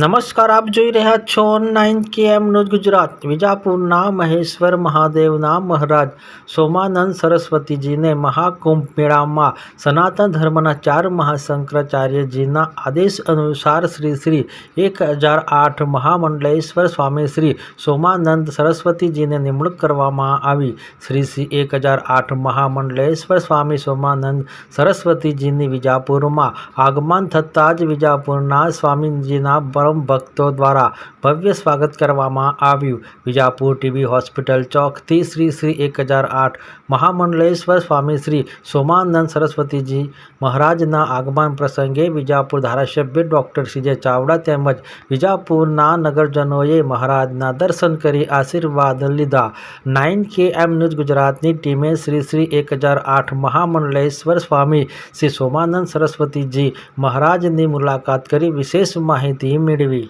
નમસ્કાર, આપ જોઈ રહ્યા છો ઓનલાઈન KM ન્યૂઝ ગુજરાત। વિજાપુરના મહેશ્વર મહાદેવના મહારાજ સોમાનંદ સરસ્વતીજીને મહાકુંભ મેળામાં સનાતન ધર્મના 4 મહાશંકરાચાર્યજીના આદેશ અનુસાર શ્રી 1008 મહામંડલેશ્વર સ્વામી શ્રી સોમાનંદ સરસ્વતીજીને નિમણૂક કરવામાં આવી। શ્રી 1008 મહામંડલેશ્વર સ્વામી સોમાનંદ સરસ્વતીજીની વિજાપુરમાં આગમન થતાં જ વિજાપુરના સ્વામીજીના પરમ ભક્તો દ્વારા ભવ્ય સ્વાગત કરવામાં આવ્યું। વિજાપુર ટીબી હોસ્પિટલ ચોકથી શ્રી 1008 મહામંડલેશ્વર સ્વામી શ્રી સોમાનંદ સરસ્વતીજી મહારાજના આગમન પ્રસંગે વિજાપુર ધારાસભ્ય ડૉક્ટર CJ ચાવડા તેમજ વિજાપુરના નગરજનોએ મહારાજના દર્શન કરી આશીર્વાદ લીધા। 9KM ન્યૂઝ ગુજરાતની ટીમે શ્રી 1008 મહામંડલેશ્વર સ્વામી શ્રી સોમાનંદ સરસ્વતીજી મહારાજની મુલાકાત કરી વિશેષ માહિતી મેળવી।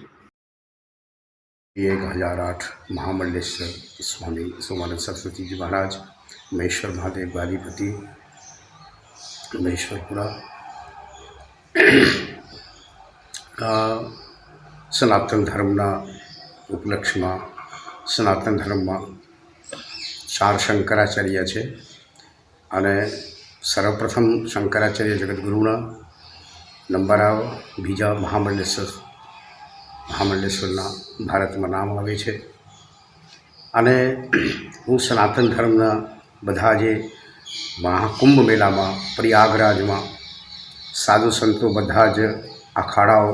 1008 महामंडलेश्वर स्वामी सोमानंद सरस्वती जी महाराज महेश्वर महादेव गाजीपति महेश्वरपुरा सनातन धर्मना उपलक्ष्यમાં सनातन धर्मમાં 4 શંકરાચાર્ય છે અને સર્વપ્રથમ શંકરાચાર્ય જગતગુરુના નંબર આવે બીજા મહામંડલેશ્વરના ભારતમાં નામ આવે છે અને હું સનાતન ધર્મના બધા જે મહાકુંભ મેળામાં પ્રયાગરાજમાં સાધુ સંતો બધા જ અખાડાઓ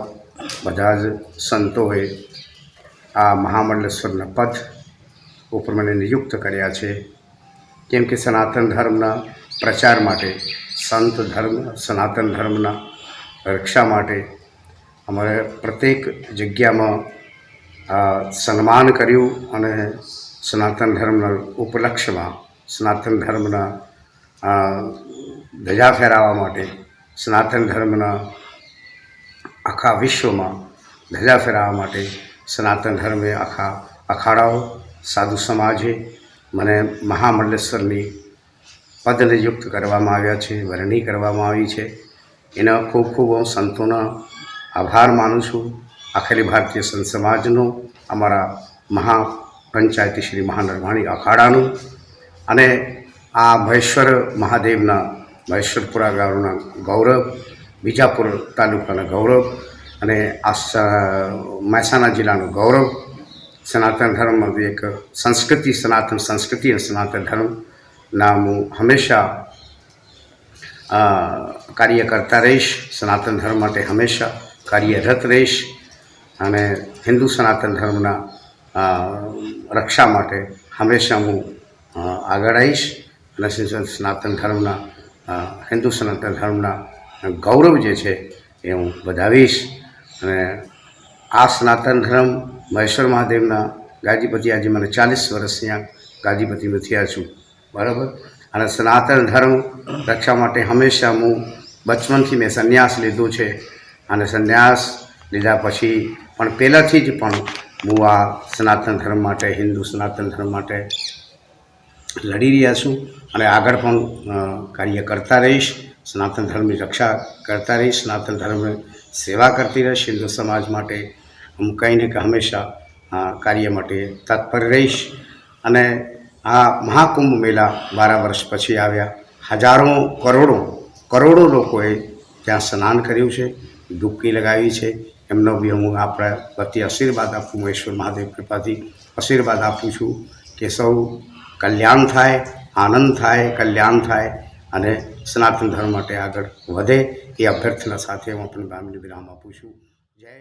બધા જ સંતોએ આ મહામંડલેશ્વરના પદ ઉપર મને નિયુક્ત કર્યા છે કેમ કે સનાતન ધર્મના પ્રચાર માટે સંત ધર્મ સનાતન ધર્મના રક્ષા માટે અમારે પ્રત્યેક જગ્યામાં સન્માન કર્યું અને સનાતન ધર્મના ઉપલક્ષ્યમાં સનાતન ધર્મના ધજા ફેરાવવા માટે સનાતન ધર્મના આખા વિશ્વમાં ધજા ફેરાવવા માટે સનાતન ધર્મે આખા અખાડાઓ સાધુ સમાજે મને મહામંડલેશ્વરની પદ નિયુક્ત કરવામાં આવ્યા છે, વરણી કરવામાં આવી છે। એના ખૂબ ખૂબ હું સંતોના આભાર માનું છું। અખિલ ભારતીય સંત સમાજનો, અમારા મહાપંચાયતી શ્રી મહાનરવાણી અખાડાનું અને આ મહેશ્વર મહાદેવના મહેશ્વરપુરા ગામના ગૌરવ, વિજાપુર તાલુકાના ગૌરવ અને આ મહેસાણા જિલ્લાનું ગૌરવ। સનાતન ધર્મમાં એક સંસ્કૃતિ, સનાતન સંસ્કૃતિ અને સનાતન ધર્મના હું હંમેશા કાર્ય કરતા રહીશ। સનાતન ધર્મ માટે હંમેશા કાર્યરત રહીશ અને હિન્દુ સનાતન ધર્મના રક્ષા માટે હંમેશા હું આગળ રહીશ અને સનાતન ધર્મના હિન્દુ સનાતન ધર્મના ગૌરવ જે છે એ હું વધાવીશ। અને આ સનાતન ધર્મ મહેશ્વર મહાદેવના ગાજીપતિ આજે મને 40 વર્ષ અહીંયા ગાજીપતિમાં થયા છું, બરાબર। અને સનાતન ધર્મ રક્ષા માટે હંમેશા હું બચપનથી મેં સંન્યાસ લીધો છે અને સંન્યાસ લીધા પછી પણ પહેલાંથી જ પણ હું આ સનાતન ધર્મ માટે, હિન્દુ સનાતન ધર્મ માટે લડી રહ્યા છું અને આગળ પણ કાર્ય કરતા રહીશ। સનાતન ધર્મની રક્ષા કરતા રહીશ, સનાતન ધર્મની સેવા કરતી રહીશ। હિન્દુ સમાજ માટે હું કંઈ ને કંઈ હંમેશા કાર્ય માટે તત્પર રહીશ। અને આ મહાકુંભ મેળા 12 વર્ષ પછી આવ્યા, હજારો કરોડો લોકોએ ત્યાં સ્નાન કર્યું છે, ડૂબકી લગાવી છે। એમનો બી હું આપણા વતી આશીર્વાદ આપું, મહેશ્વર મહાદેવ કૃપાથી આશીર્વાદ આપું છું કે સૌ કલ્યાણ થાય, આનંદ થાય, કલ્યાણ થાય અને સનાતન ધર્મ માટે આગળ વધે એ અભ્યર્થના સાથે હું આપણી વાણીને વિરામ આપું છું। જય